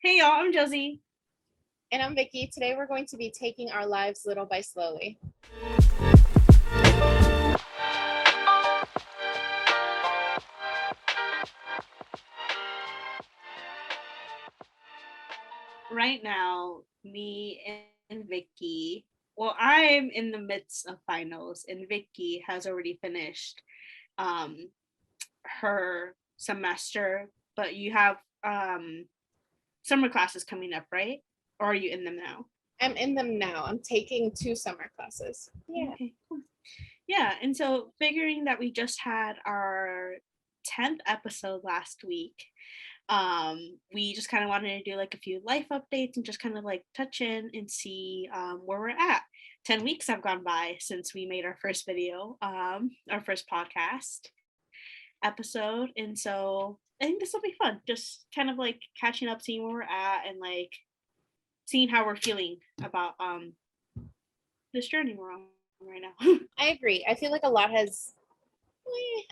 Hey y'all, I'm Josie. And I'm Vickie. Today we're going to be taking our lives little by slowly. Right now, me and Vickie, well, I'm in the midst of finals, and Vickie has already finished um, her semester, but you have summer classes coming up, right? Or are you in them now? I'm in them now. I'm taking 2 summer classes. Yeah. Okay, cool. Yeah, and so figuring that we just had our 10th episode last week, we just kind of wanted to do like a few life updates and just kind of like touch in and see where we're at. 10 weeks have gone by since we made our first video, our first podcast episode. And so I think this will be fun. Just kind of like catching up, seeing where we're at, and like seeing how we're feeling about this journey we're on right now. I agree. I feel like a lot has,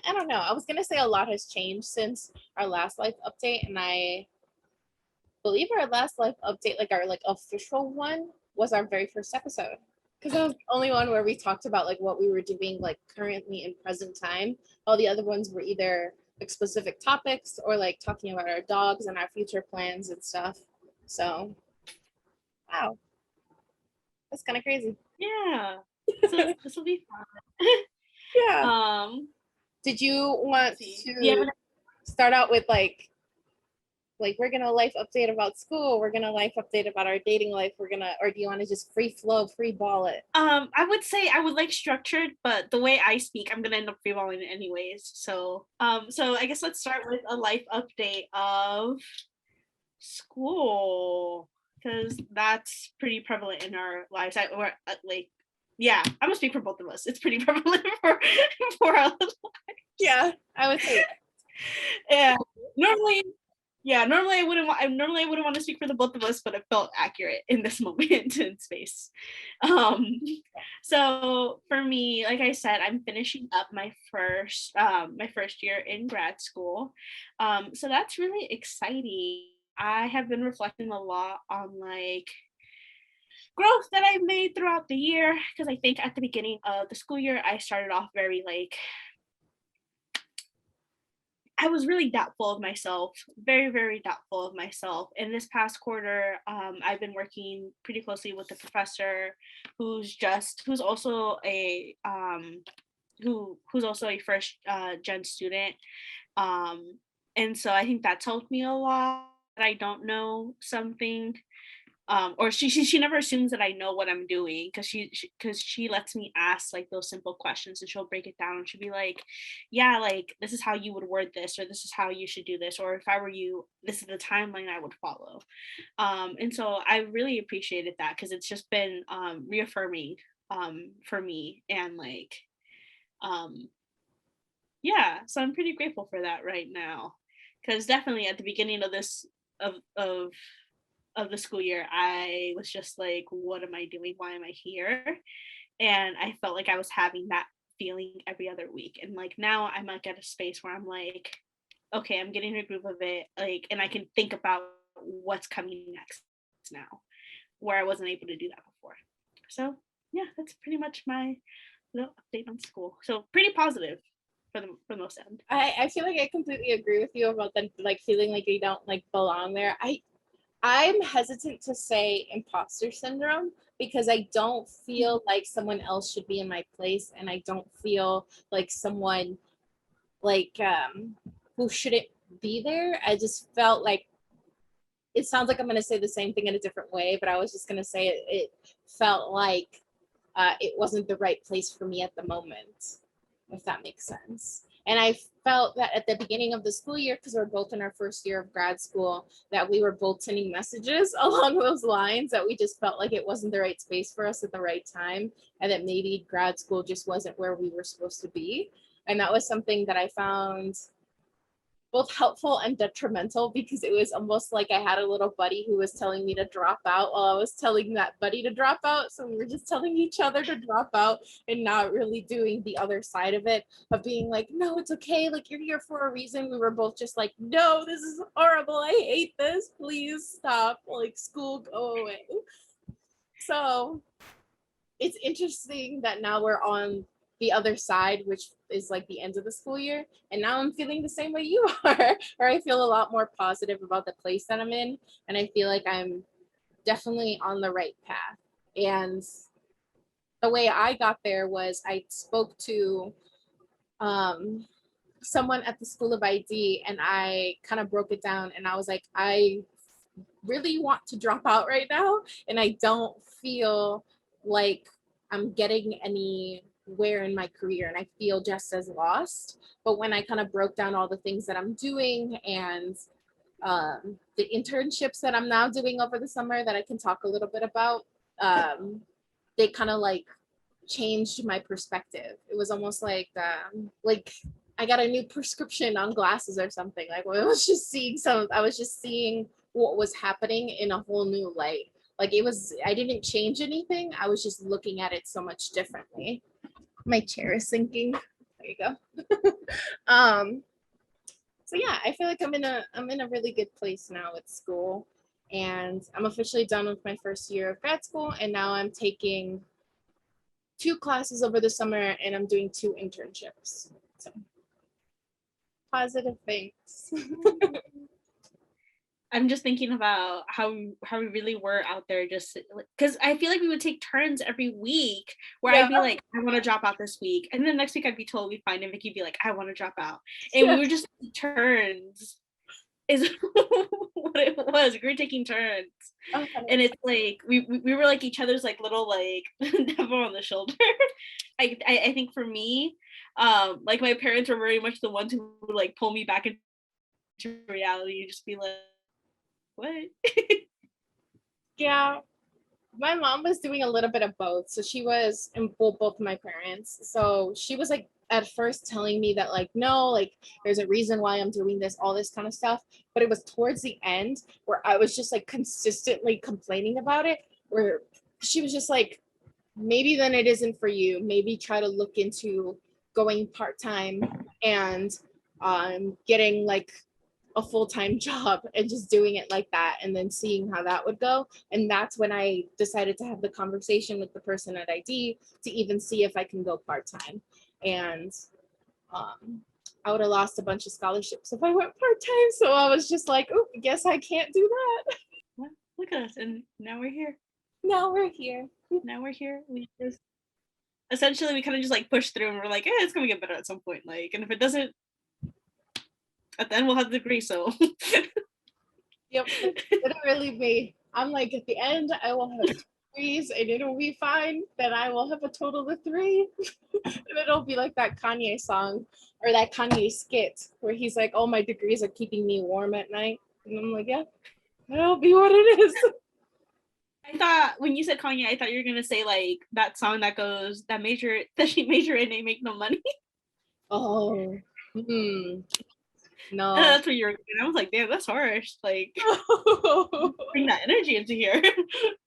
I don't know. I was going to say a lot has changed since our last life update. And I believe our last life update, like our official one, was our very first episode. Because that was the only one where we talked about like what we were doing like currently in present time. All the other ones were either like specific topics or like talking about our dogs and our future plans and stuff. So, wow, that's kind of crazy. Yeah. So this will be fun. Yeah. Did you Let's want see. Do you have to start out with like we're gonna life update about school, we're gonna life update about our dating life, or do you want to just free flow, free ball it? I would say I would like structured, but the way I speak, I'm gonna end up freeballing it anyways. So I guess let's start with a life update of school because that's pretty prevalent in our lives. Yeah, I'm gonna speak for both of us. It's pretty prevalent for our lives. Yeah, I would say Yeah, normally normally I wouldn't want to speak for the both of us, but it felt accurate in this moment in space. Um, so for me, like I said, I'm finishing up my first year in grad school. So that's really exciting. I have been reflecting a lot on like growth that I've made throughout the year because I think at the beginning of the school year I started off very like I was really doubtful of myself, very, very doubtful of myself. In this past quarter, I've been working pretty closely with the professor, who's also who's also a first gen student, and so I think that's helped me a lot. I don't know something, or she never assumes that I know what I'm doing because she lets me ask like those simple questions and she'll break it down and she'll be like, yeah, like this is how you would word this or this is how you should do this or if I were you, this is the timeline I would follow. And so I really appreciated that because it's just been reaffirming for me and like um yeah, so I'm pretty grateful for that right now because definitely at the beginning of this of of of the school year, I was just like, what am I doing? Why am I here? And I felt like I was having that feeling every other week. And like now I'm like at a space where I'm like, okay, I'm getting a groove of it. Like, and I can think about what's coming next now, where I wasn't able to do that before. So yeah, that's pretty much my little update on school. So pretty positive for the most end. I feel like I completely agree with you about the like feeling like you don't like belong there. I'm hesitant to say imposter syndrome because I don't feel like someone else should be in my place, and I don't feel like someone like who shouldn't be there. I just felt like it sounds like I'm going to say the same thing in a different way, but I was just going to say it felt like it wasn't the right place for me at the moment, if that makes sense. And I felt that at the beginning of the school year, because we're both in our first year of grad school, that we were both sending messages along those lines, that we just felt like it wasn't the right space for us at the right time, and that maybe grad school just wasn't where we were supposed to be. And that was something that I found both helpful and detrimental because it was almost like I had a little buddy who was telling me to drop out while I was telling that buddy to drop out. So we were just telling each other to drop out and not really doing the other side of it, of being like, no, it's okay. Like, you're here for a reason. We were both just like, no, this is horrible. I hate this. Please stop. Like, school, go away. So it's interesting that now we're on the other side, which is like the end of the school year. And now I'm feeling the same way you are, or I feel a lot more positive about the place that I'm in. And I feel like I'm definitely on the right path. And the way I got there was I spoke to um, someone at the School of ID and I kind of broke it down and I was like, I really want to drop out right now. And I don't feel like I'm getting anywhere in my career and I feel just as lost. But when I kind of broke down all the things that I'm doing and the internships that I'm now doing over the summer that I can talk a little bit about, they kind of like changed my perspective. It was almost like I got a new prescription on glasses or something. Like I was just seeing what was happening in a whole new light. Like I didn't change anything. I was just looking at it so much differently. My chair is sinking. There you go. um, so yeah, I feel like I'm in a really good place now at school. And I'm officially done with my first year of grad school. And now I'm taking 2 classes over the summer and I'm doing 2 internships. So positive things. I'm just thinking about how we really were out there, just because I feel like we would take turns every week where Yeah. I'd be like, I want to drop out this week, and then next week I'd be totally fine, and Vicky'd be like, I want to drop out, and we Yeah. were just turns is what it was. We were taking turns, and it's like we were like each other's like little like devil on the shoulder. I think for me, like my parents were very much the ones who would like pull me back into reality and just be like, what? Yeah. My mom was doing a little bit of both. So she was in both my parents. So she was like at first telling me that like, no, like there's a reason why I'm doing this, all this kind of stuff. But it was towards the end where I was just like consistently complaining about it, where she was just like, maybe then it isn't for you. Maybe try to look into going part-time and getting like a full-time job and just doing it like that and then seeing how that would go. And that's when I decided to have the conversation with the person at ID to even see if I can go part-time. And I would have lost a bunch of scholarships if I went part-time. So I was just like, oh, I guess I can't do that. Well, look at us, and now we're here. Now we're here. Now we're here. We just essentially we kind of just like push through, and we're like, it's gonna get better at some point. Like, and if it doesn't, at the end we'll have the degree. So Yep, literally me. I'm like, at the end, I will have 3s and it'll be fine. Then I will have a total of 3. And it'll be like that Kanye song or that Kanye skit where he's like, oh, my degrees are keeping me warm at night. And I'm like, yeah, that'll be what it is. I thought when you said Kanye, I thought you were gonna say like that song that goes that she major in ain't make no money. Oh, no. That's what you were. I was like, damn, that's harsh. Like, bring that energy into here.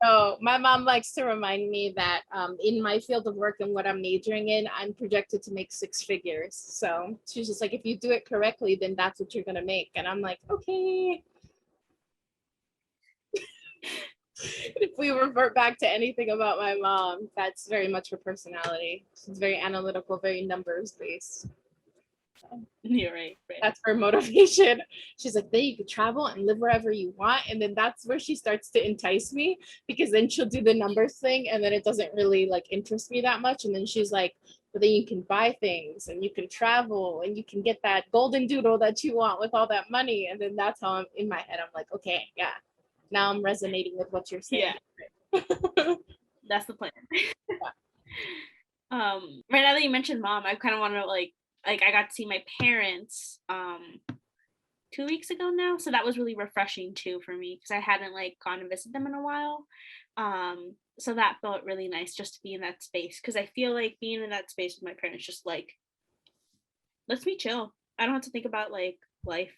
So my mom likes to remind me that in my field of work and what I'm majoring in, I'm projected to make 6 figures. So she's just like, if you do it correctly, then that's what you're gonna make. And I'm like, okay. If we revert back to anything about my mom, that's very much her personality. She's very analytical, very numbers based. You're right. That's her motivation. She's like, then you could travel and live wherever you want. And then that's where she starts to entice me because then she'll do the numbers thing and then it doesn't really like interest me that much. And then she's like, but then you can buy things and you can travel and you can get that golden doodle that you want with all that money. And then that's how I'm in my head. I'm like, okay, yeah. Now I'm resonating with what you're saying. Yeah. That's the plan. Right now that you mentioned mom, I kind of want to like I got to see my parents 2 weeks ago now, so that was really refreshing too for me because I hadn't like gone to visit them in a while. So that felt really nice just to be in that space because I feel like being in that space with my parents just like lets me chill. I don't have to think about like life.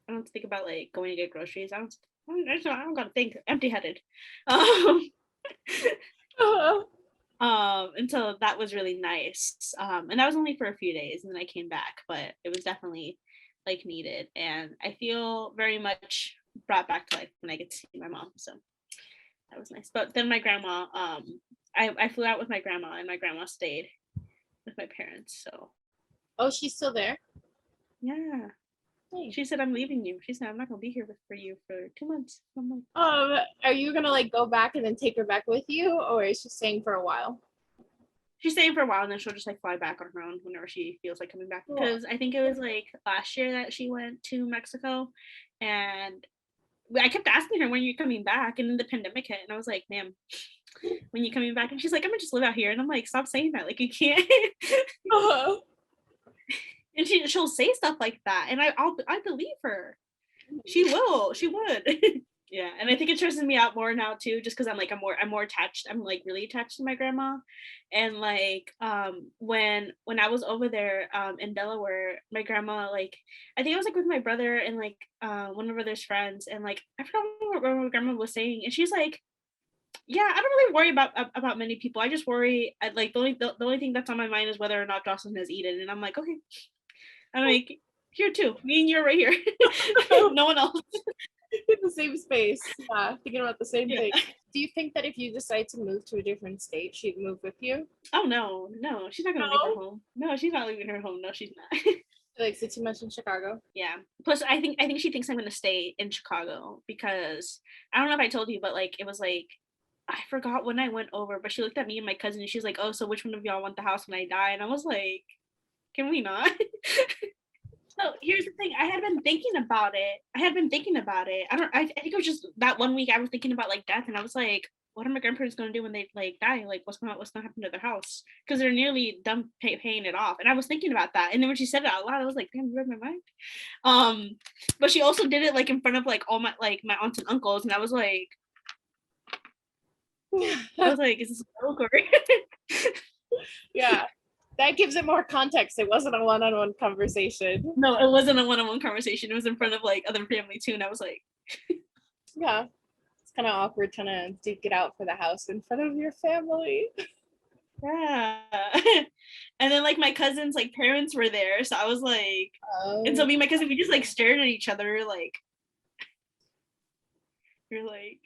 I don't think about like going to get groceries. I don't gotta think. Empty-headed. Um, Uh, and so that was really nice. And that was only for a few days, and then I came back, but it was definitely like needed, and I feel very much brought back to life when I get to see my mom. So that was nice. But then my grandma, I flew out with my grandma, and my grandma stayed with my parents. So oh, she's still there. yeah, Hey. she said I'm leaving you. She said I'm not gonna be here for you for 2 months. I'm like, Are you gonna like go back and then take her back with you, or is she staying for a while? she's staying for a while, and then she'll just like fly back on her own whenever she feels like coming back. Cool. Because I think it was like last year that she went to Mexico, and I kept asking her when you're coming back, and then the pandemic hit, and I was like, "Ma'am, when you coming back?" And she's like, "I'm gonna just live out here," and I'm like, "Stop saying that, like you can't." Uh-huh. And she'll say stuff like that, and I believe her. She would. Yeah, and I think it stresses me out more now too, just because I'm more attached. I'm like really attached to my grandma, and like when I was over there in Delaware, my grandma, like I think I was like with my brother and like one of my brother's friends, and like I forgot what my grandma was saying, and she's like, yeah, I don't really worry about many people. I just worry like the only thing that's on my mind is whether or not Jocelyn has eaten, and I'm like, okay. I'm like, here too, me and you're right here. No one else. In the same space. Yeah, thinking about the same Yeah. thing. Do you think that if you decide to move to a different state, she'd move with you? Oh no, no, she's not gonna leave her No. home. No, she's not leaving her home. No, she's not. She likes it too much in Chicago. Yeah. Plus, I think she thinks I'm gonna stay in Chicago because I don't know if I told you, but like it was like I forgot when I went over, but she looked at me and my cousin and she's like, "Oh, so which one of y'all want the house when I die?" And I was like, "Can we not?" So here's the thing. I had been thinking about it. I don't. I think it was just that one week I was thinking about like death, and I was like, "What are my grandparents gonna do when they like die? Like, what's gonna happen to their house? Because they're nearly done paying it off." And I was thinking about that, and then when she said it out loud, I was like, "Damn, you read my mind." Um, but she also did it like in front of like all my aunts and uncles, and I was like, "Is this a joke or?" Yeah, that gives it more context. It wasn't a one-on-one conversation. No, it wasn't a one-on-one conversation. It was in front of like other family too, and I was like, Yeah, it's kind of awkward trying to duke it out for the house in front of your family. yeah. And then like my cousins like parents were there, so I was like, and so Oh, me and my cousin we just like stared at each other like we're like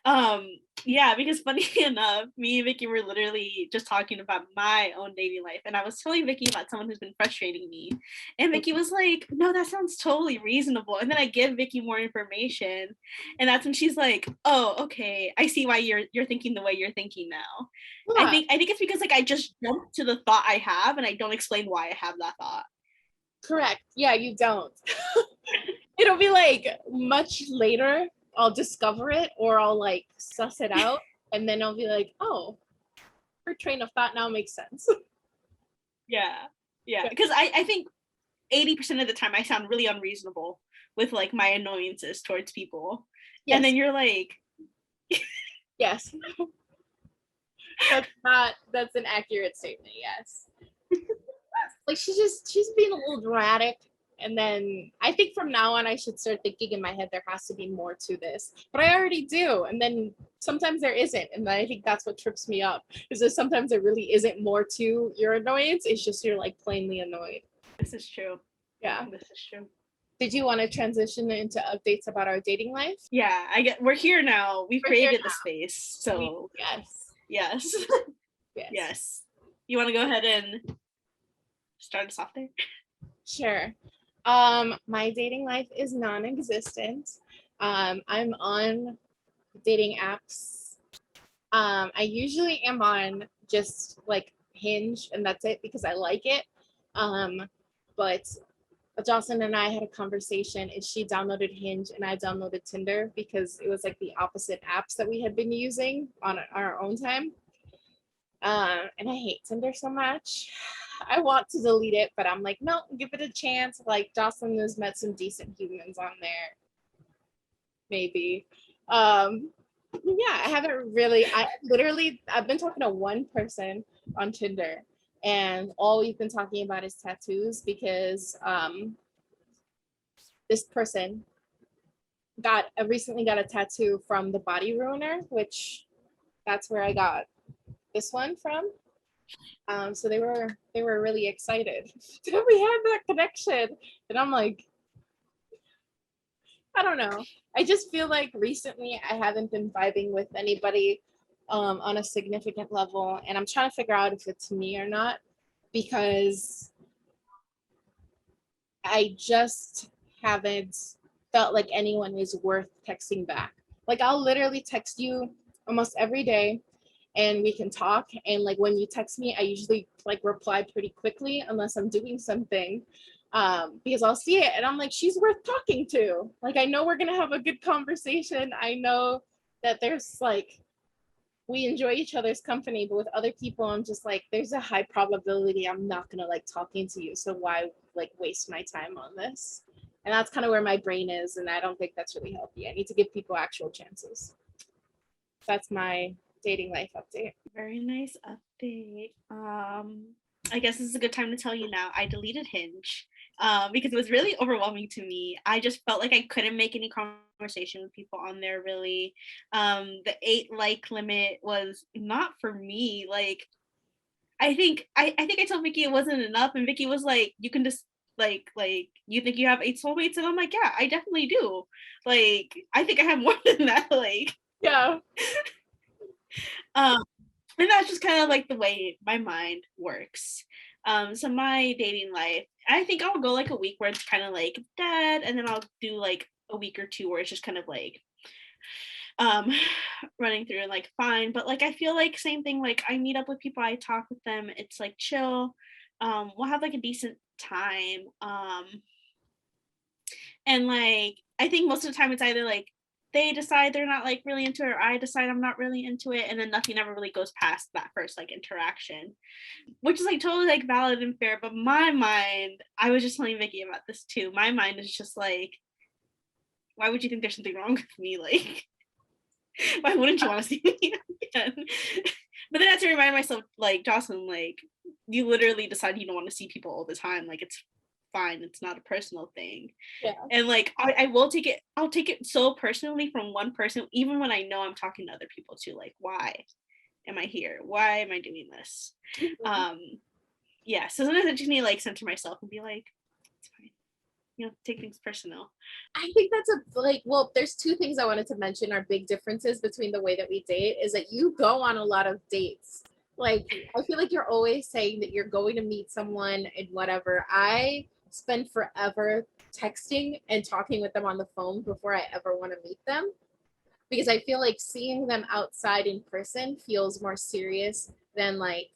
um yeah, because funny enough, me and Vickie were literally just talking about my own dating life, and I was telling Vickie about someone who's been frustrating me, and Vickie was like, "No, that sounds totally reasonable." And then I give Vickie more information, and that's when she's like, "Oh, okay, I see why you're thinking the way you're thinking now." yeah, I think it's because like I just jump to the thought I have, and I don't explain why I have that thought. correct. Yeah, you don't. It'll be like much later. I'll discover it, or I'll like suss it out, and then I'll be like, oh, her train of thought now makes sense. Yeah, yeah, because I think 80% of the time I sound really unreasonable with like my annoyances towards people. And Yes, then you're like, yes. That's an accurate statement, yes. Like she's being a little dramatic. And then I think from now on I should start thinking in my head there has to be more to this. But I already do. And then sometimes there isn't. And I think that's what trips me up. Is that sometimes there really isn't more to your annoyance. It's just you're like plainly annoyed. this is true. Yeah. This is true. Did you want to transition into updates about our dating life? Yeah, we're here now. We've We're here created the space. now. So Yes. yes. Yes. Yes. You want to go ahead and start us off there? Sure. My dating life is non-existent. I'm on dating apps. I usually am on just like Hinge, and that's it because I like it. But Jocelyn and I had a conversation, and she downloaded Hinge, and I downloaded Tinder because it was like the opposite apps that we had been using on our own time. And I hate Tinder so much. I want to delete it, but I'm like, no, give it a chance. Like Jocelyn has met some decent humans on there, maybe. Yeah, I haven't really. I've been talking to one person on Tinder, and all we've been talking about is tattoos because this person recently got a tattoo from the Body Ruiner, which that's where I got this one from. So they were really excited that we had that connection, and I'm like, I don't know. I just feel like recently I haven't been vibing with anybody on a significant level, and I'm trying to figure out if it's me or not, because I just haven't felt like anyone is worth texting back. Like I'll literally text you almost every day and we can talk. And like when you text me, I usually like reply pretty quickly unless I'm doing something. Because I'll see it and I'm like, she's worth talking to. Like I know we're gonna have a good conversation. I know that there's like we enjoy each other's company, but with other people, I'm just like, there's a high probability I'm not gonna like talking to you. So why like waste my time on this? And that's kind of where my brain is, and I don't think that's really healthy. I need to give people actual chances. That's my dating life update. Very nice update. I guess this is a good time to tell you now. I deleted Hinge because it was really overwhelming to me. I just felt like I couldn't make any conversation with people on there really. The 8 like limit was not for me. Like I think I told Vickie it wasn't enough, and Vickie was like, "You can just like you think you have 8 soulmates," and I'm like, "Yeah, I definitely do. Like I think I have more than that." Like Yeah. um, and that's just kind of like the way my mind works. So my dating life, I think I'll go like a week where it's kind of like dead, and then I'll do like a week or two where it's just kind of like um running through and like fine. But like I feel like same thing, like I meet up with people, I talk with them, it's like chill. We'll have like a decent time. And like I think most of the time it's either like they decide they're not like really into it, or I decide I'm not really into it, and then nothing ever really goes past that first like interaction, which is like totally like valid and fair. But my mind, I was just telling Vickie about this too, my mind is just like, why would you think there's something wrong with me? Like why wouldn't you want to see me again? But then I have to remind myself, like, Jocelyn, like, you literally decide you don't want to see people all the time. Like, it's fine. It's not a personal thing. Yeah. And like, I will take it, I'll take it so personally from one person, even when I know I'm talking to other people too. Like, why am I here? Why am I doing this? Mm-hmm. Um, yeah. So sometimes I just need to like center myself and be like, it's fine. You know, take things personal. I think that's a like, well, there's two things I wanted to mention are big differences between the way that we date is that you go on a lot of dates. Like I feel like you're always saying that you're going to meet someone and whatever. I spend forever texting and talking with them on the phone before I ever want to meet them, because I feel like seeing them outside in person feels more serious than like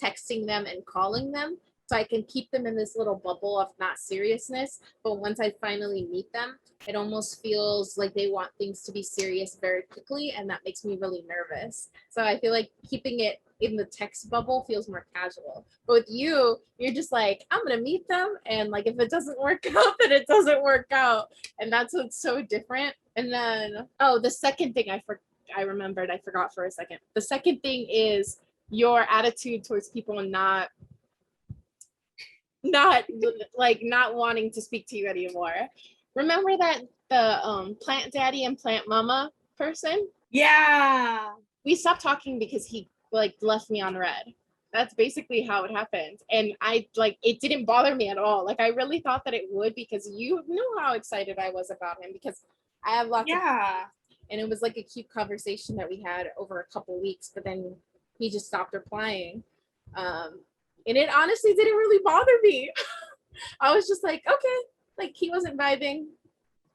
texting them and calling them. So I can keep them in this little bubble of not seriousness. But once I finally meet them, it almost feels like they want things to be serious very quickly. And that makes me really nervous. So I feel like keeping it in the text bubble feels more casual. But with you, you're just like, I'm going to meet them. And like, if it doesn't work out, then it doesn't work out. And that's what's so different. And then, oh, the second thing I remembered, I forgot for a second. The second thing is your attitude towards people not like not wanting to speak to you anymore. Remember that the plant daddy and plant mama person? Yeah. We stopped talking because he like left me on red. That's basically how it happened. And I like it didn't bother me at all. Like I really thought that it would, because you knew how excited I was about him, because I have lots of, Yeah. and it was like a cute conversation that we had over a couple weeks, but then he just stopped replying. Um, and it honestly didn't really bother me. I was just like, okay, like he wasn't vibing,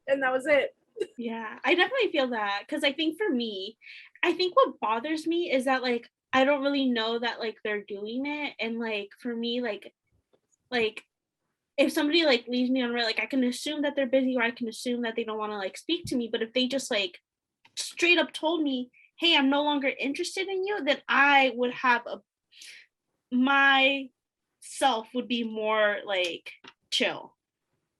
and that was it. Yeah, I definitely feel that because I think for me, I think what bothers me is that like I don't really know that like they're doing it, and like for me like if somebody like leaves me on red, like I can assume that they're busy, or I can assume that they don't want to like speak to me. But if they just like straight up told me, "Hey, I'm no longer interested in you," then I would have a my self would be more like chill.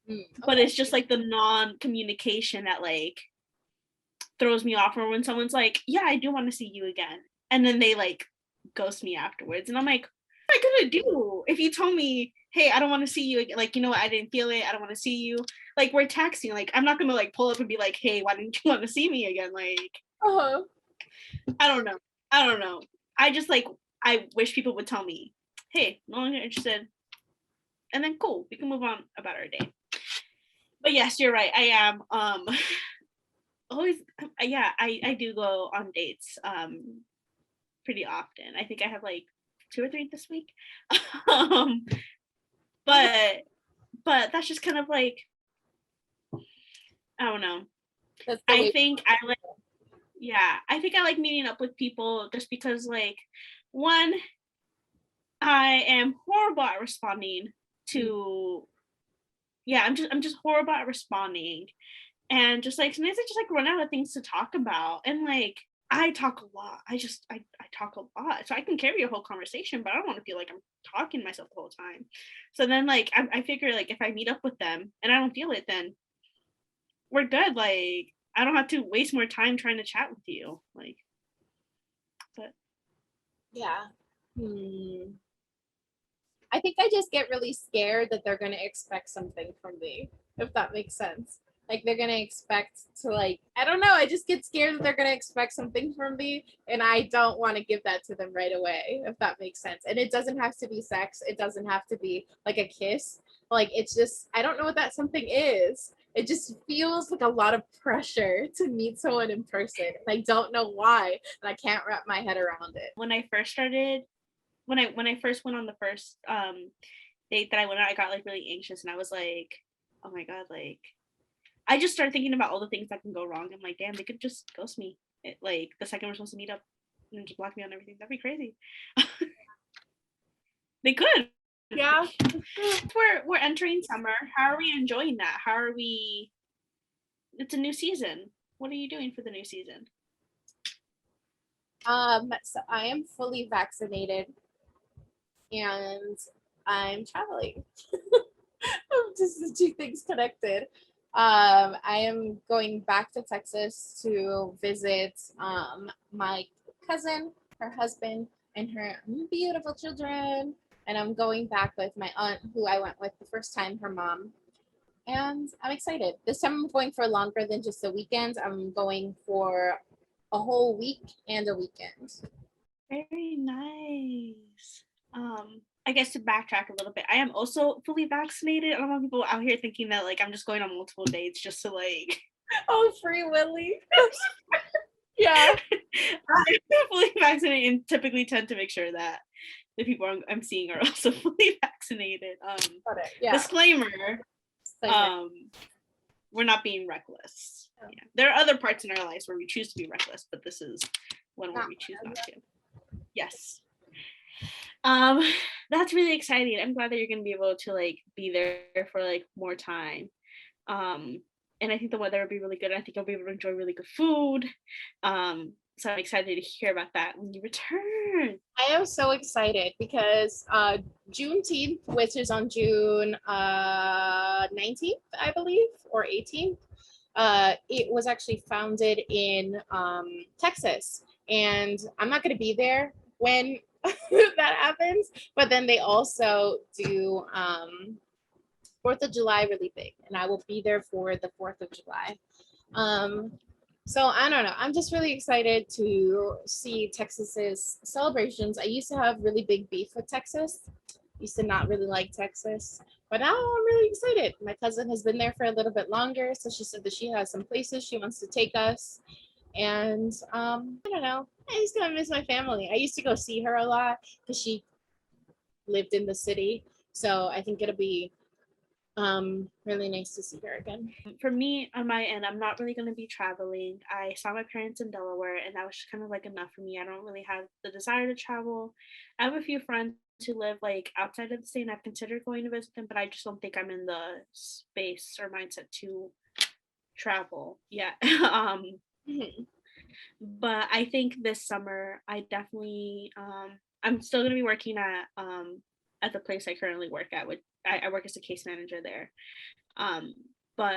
But Okay. it's just like the non-communication that like throws me off, or when someone's like, "Yeah, I do want to see you again," and then they like ghost me afterwards, and I'm like, what am I gonna do if you told me hey, I don't want to see you again. Like, you know what? I didn't feel it. I don't want to see you. Like, we're texting. Like, I'm not gonna like pull up and be like, hey, why didn't you want to see me again? Like, Uh-huh. I don't know. I don't know. I just like I wish people would tell me, hey, no longer interested, and then cool, we can move on about our day. But yes, you're right. I am always yeah, I do go on dates pretty often. I think I have like 2 or 3 this week. um but that's just kind of like, I don't know. That's the I way. think I like Yeah, I think I like meeting up with people just because like, one, I am horrible at responding to, yeah, I'm just horrible at responding. And just like sometimes I just like run out of things to talk about. And like I talk a lot. I talk a lot. So I can carry a whole conversation, but I don't want to feel like I'm talking to myself the whole time. So then like I figure like if I meet up with them and I don't feel it, then we're good. Like I don't have to waste more time trying to chat with you. Like, but Yeah. Hmm. I think I just get really scared that they're gonna expect something from me, if that makes sense. Like they're gonna expect to like, I don't know, I just get scared that they're gonna expect something from me and I don't want to give that to them right away, if that makes sense. And it doesn't have to be sex, it doesn't have to be like a kiss. Like it's just I don't know what that something is. It just feels like a lot of pressure to meet someone in person. And I don't know why, and I can't wrap my head around it. when I first started, when I first went on the first date that I went on, I got like really anxious and I was like, oh my god, like I just started thinking about all the things that can go wrong. I'm like, damn, they could just ghost me. Like the second we're supposed to meet up and just block me on everything. That'd be crazy. They could. Yeah. We're entering summer. How are we enjoying that? How are we? It's a new season. What are you doing for the new season? So I am fully vaccinated and I'm traveling. Just the two things connected. I am going back to Texas to visit my cousin, her husband, and her beautiful children. And I'm going back with my aunt, who I went with the first time, her mom. And I'm excited. This time I'm going for longer than just a weekend. I'm going for a whole week and a weekend. Very nice. I guess to backtrack a little bit, I am also fully vaccinated. I don't want people out here thinking that like I'm just going on multiple dates just to like. Oh, Free Willy. Yeah. I'm fully vaccinated and typically tend to make sure that the people I'm seeing are also fully vaccinated. Yeah. Disclaimer, um, we're not being reckless. Yeah. There are other parts in our lives where we choose to be reckless, but this is one where we choose not to. Yes. Um, that's really exciting. I'm glad that you're gonna be able to like be there for like more time. Um, and I think the weather will be really good. I think I'll be able to enjoy really good food. So I'm excited to hear about that when you return. I am so excited because Juneteenth, which is on June 19th, I believe, or 18th, it was actually founded in Texas. And I'm not going to be there when that happens, but then they also do 4th of July really big, and I will be there for the 4th of July. Um, so I don't know. I'm just really excited to see Texas's celebrations. I used to have really big beef with Texas. Used to not really like Texas, but now I'm really excited. My cousin has been there for a little bit longer, so she said that she has some places she wants to take us. And I don't know. I just gonna miss my family. I used to go see her a lot because she lived in the city. So I think it'll be really nice to see her again. For me, on my end, I'm not really going to be traveling. I saw my parents in Delaware, and that was just kind of like enough for me. I don't really have the desire to travel. I have a few friends who live like outside of the state, and I've considered going to visit them, but I just don't think I'm in the space or mindset to travel yet. Mhm. But I think this summer, I definitely, I'm still going to be working at the place I currently work at. Which I work as a case manager there. Um, but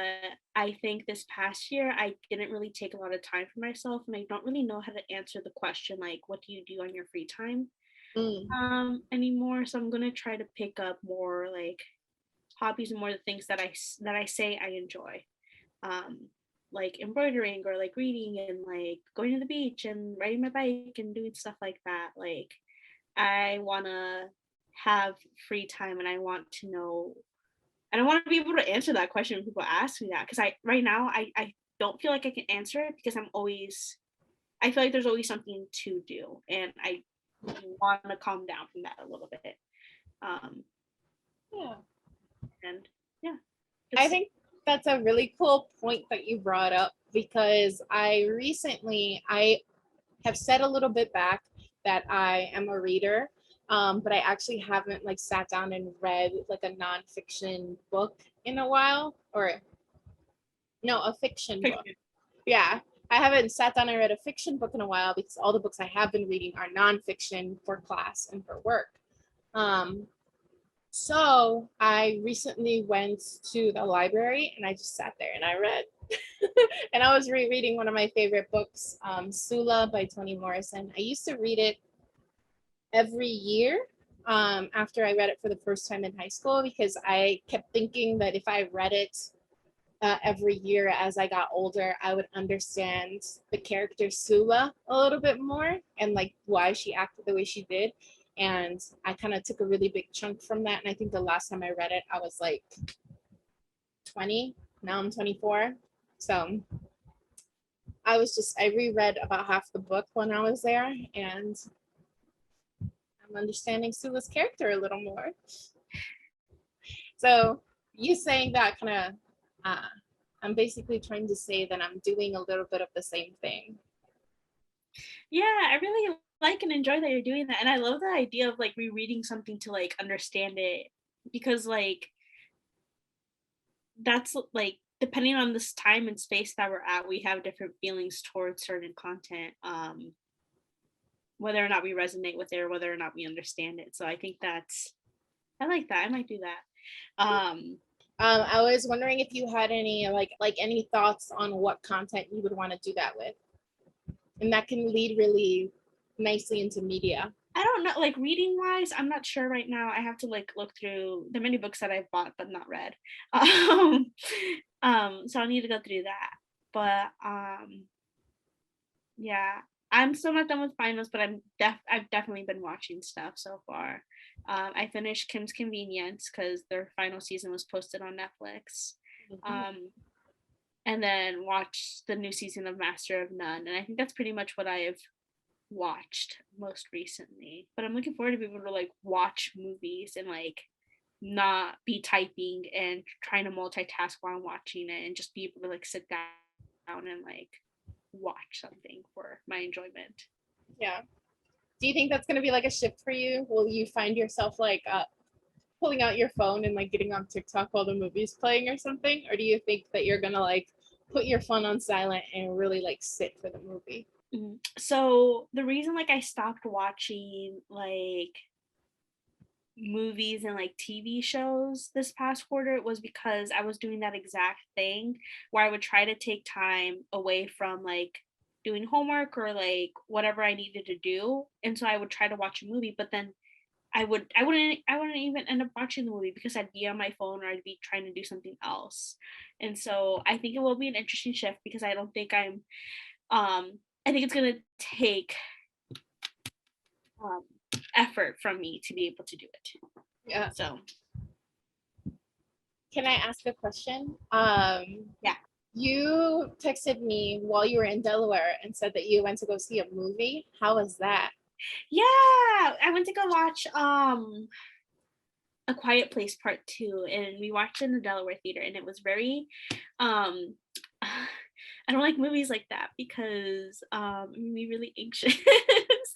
I think this past year I didn't really take a lot of time for myself, and I don't really know how to answer the question like, what do you do on your free time? Mm. anymore. So I'm gonna try to pick up more like hobbies and more the things that I say I enjoy. Um, like embroidering or like reading and like going to the beach and riding my bike and doing stuff like that. Like I wanna have free time and I want to know and I want to be able to answer that question when people ask me that because I right now I don't feel like I can answer it because I feel like there's always something to do and I want to calm down from that a little bit. Um, Yeah. and yeah, I just think that's a really cool point that you brought up because I have said a little bit back that I am a reader, but I actually haven't like sat down and read like a nonfiction book in a while, or no, a fiction book. fiction. Yeah, I haven't sat down and read a fiction book in a while because all the books I have been reading are nonfiction for class and for work. Um, so I recently went to the library and I just sat there and I read. And I was rereading one of my favorite books, Sula by Toni Morrison. I used to read it every year after I read it for the first time in high school because I kept thinking that if I read it every year as I got older, I would understand the character Sula a little bit more and like why she acted the way she did. And I kind of took a really big chunk from that. And I think the last time I read it, I was like 20. Now I'm 24. So I reread about half the book when I was there, and I'm understanding Sula's character a little more. So you saying that kind of, I'm basically trying to say that I'm doing a little bit of the same thing. Yeah, I really like and enjoy that you're doing that, and I love the idea of like rereading something to like understand it because like that's like depending on this time and space that we're at, we have different feelings towards certain content. Whether or not we resonate with it or whether or not we understand it. So I think that's I like that. I might do that. I was wondering if you had any like any thoughts on what content you would want to do that with, and that can lead really nicely into media. I don't know, like reading wise, I'm not sure right now. I have to like look through the many books that I've bought but not read. Um, so I'll need to go through that. But yeah, I'm still not done with finals, but I've definitely been watching stuff so far. I finished Kim's Convenience because their final season was posted on Netflix. Mhm. Um, and then watched the new season of Master of None. And I think that's pretty much what I have watched most recently. But I'm looking forward to being able to like watch movies and like not be typing and trying to multitask while I'm watching it and just be able to like sit down and like watch something for my enjoyment. Yeah. Do you think that's going to be like a shift for you? Will you find yourself like pulling out your phone and like getting on TikTok while the movie's playing or something? Or do you think that you're going to like put your phone on silent and really like sit for the movie? So the reason like I stopped watching like movies and like TV shows this past quarter was because I was doing that exact thing where I would try to take time away from like doing homework or like whatever I needed to do. And so I would try to watch a movie, but then I wouldn't even end up watching the movie because I'd be on my phone or I'd be trying to do something else. And so I think it will be an interesting shift because I don't think I think it's gonna take um effort from me to be able to do it. Yeah. So Can I ask a question? yeah. You texted me while you were in Delaware and said that you went to go see a movie. How was that? Yeah, I went to go watch A Quiet Place Part 2 and we watched it in the Delaware theater and it was very um I don't like movies like that because it made me really anxious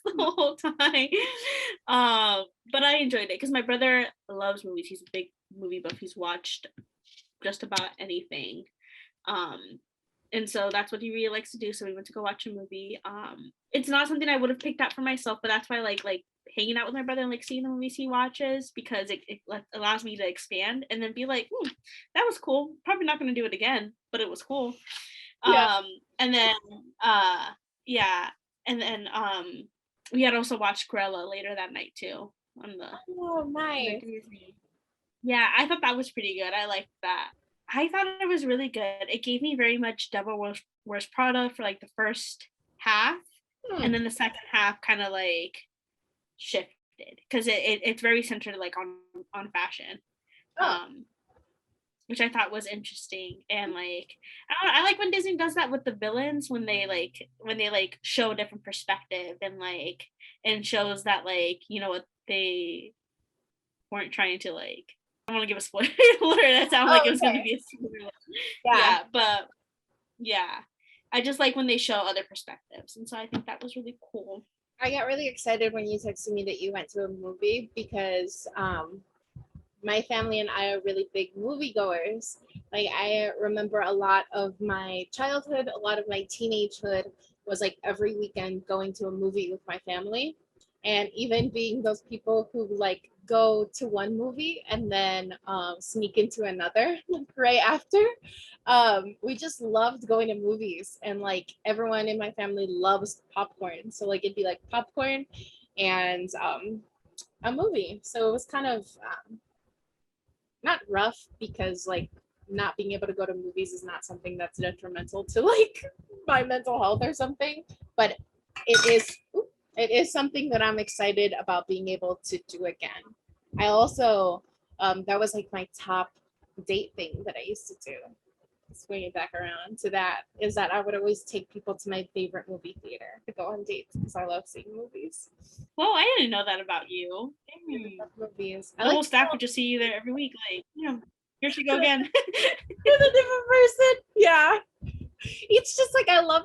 the whole time. But I enjoyed it because my brother loves movies. He's a big movie buff. He's watched just about anything. Um and so that's what he really likes to do. So we went to go watch a movie. It's not something I would have picked out for myself, but that's why I like hanging out with my brother and like seeing the movies he watches because it allows me to expand and then be like, that was cool. Probably not going to do it again, but it was cool. Yeah. Um, and then uh, yeah, and then we had also watched Cruella later that night too on Oh, the nice. Disney. Yeah, I thought that was pretty good. I liked that. I thought it was really good. It gave me very much Devil Wears Prada for like the first half, Hmm. and then the second half kind of like shifted because it's very centered like on fashion, Oh, um, which I thought was interesting. And like I like when Disney does that with the villains when they like show a different perspective and like and shows that like you know what they weren't trying to like. I don't want to give a spoiler alert. That sounded like it was going to okay. be a spoiler. Yeah. Yeah, but yeah, I just like when they show other perspectives, and so I think that was really cool. I got really excited when you texted me that you went to a movie because my family and I are really big moviegoers. Like I remember a lot of my childhood, a lot of my teenagehood was like every weekend going to a movie with my family. And even being those people who like go to one movie and then sneak into another right after. We just loved going to movies, and like everyone in my family loves popcorn. So like it'd be like popcorn and a movie. So it was kind of not rough because like not being able to go to movies is not something that's detrimental to like my mental health or something, but it is it is something that I'm excited about being able to do again. I also that was like my top date thing that I used to do. Swinging back around to that is that I would always take people to my favorite movie theater to go on dates because I love seeing movies. Well, I didn't know that about you. I Dang. love movies. I The like whole to staff would just see you there every week. Like, here she go with again. a different person. Yeah. It's just like I love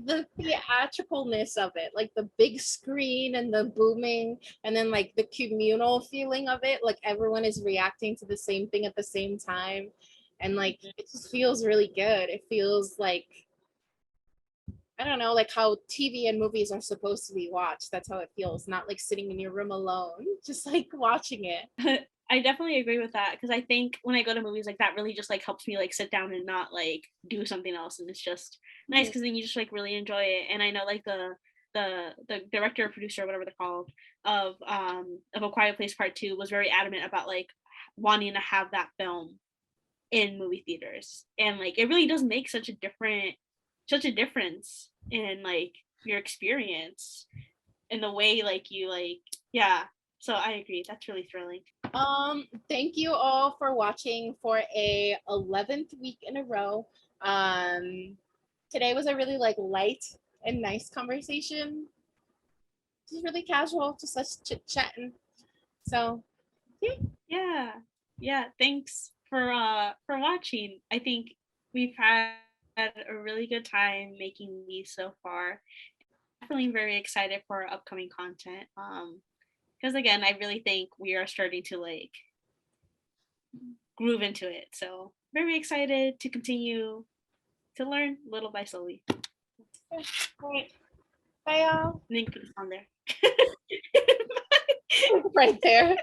the theatricalness of it, like the big screen and the booming, and then like the communal feeling of it, like everyone is reacting to the same thing at the same time, and like it just feels really good. It feels like I don't know, like how TV and movies are supposed to be watched. That's how it feels, not like sitting in your room alone, just like watching it. I definitely agree with that because I think when I go to movies like that really just like helps me like sit down and not like do something else, and it's just nice because then you just like really enjoy it. And I know like the director or producer or whatever they're called of A Quiet Place Part Two was very adamant about like wanting to have that film in movie theaters, and like it really does make such a difference in like your experience in the way like you like yeah, so I agree, that's really thrilling. Thank you all for watching for a 11th week in a row. Today was a really like light and nice conversation. Just really casual, just us chit chatting. So yeah. Yeah, yeah, thanks for watching. I think we've had a really good time making these so far. Definitely very excited for our upcoming content, because again I really think we are starting to like groove into it. So very excited to continue to learn little by slowly. All right. Bye y'all. Link is on there. Right there.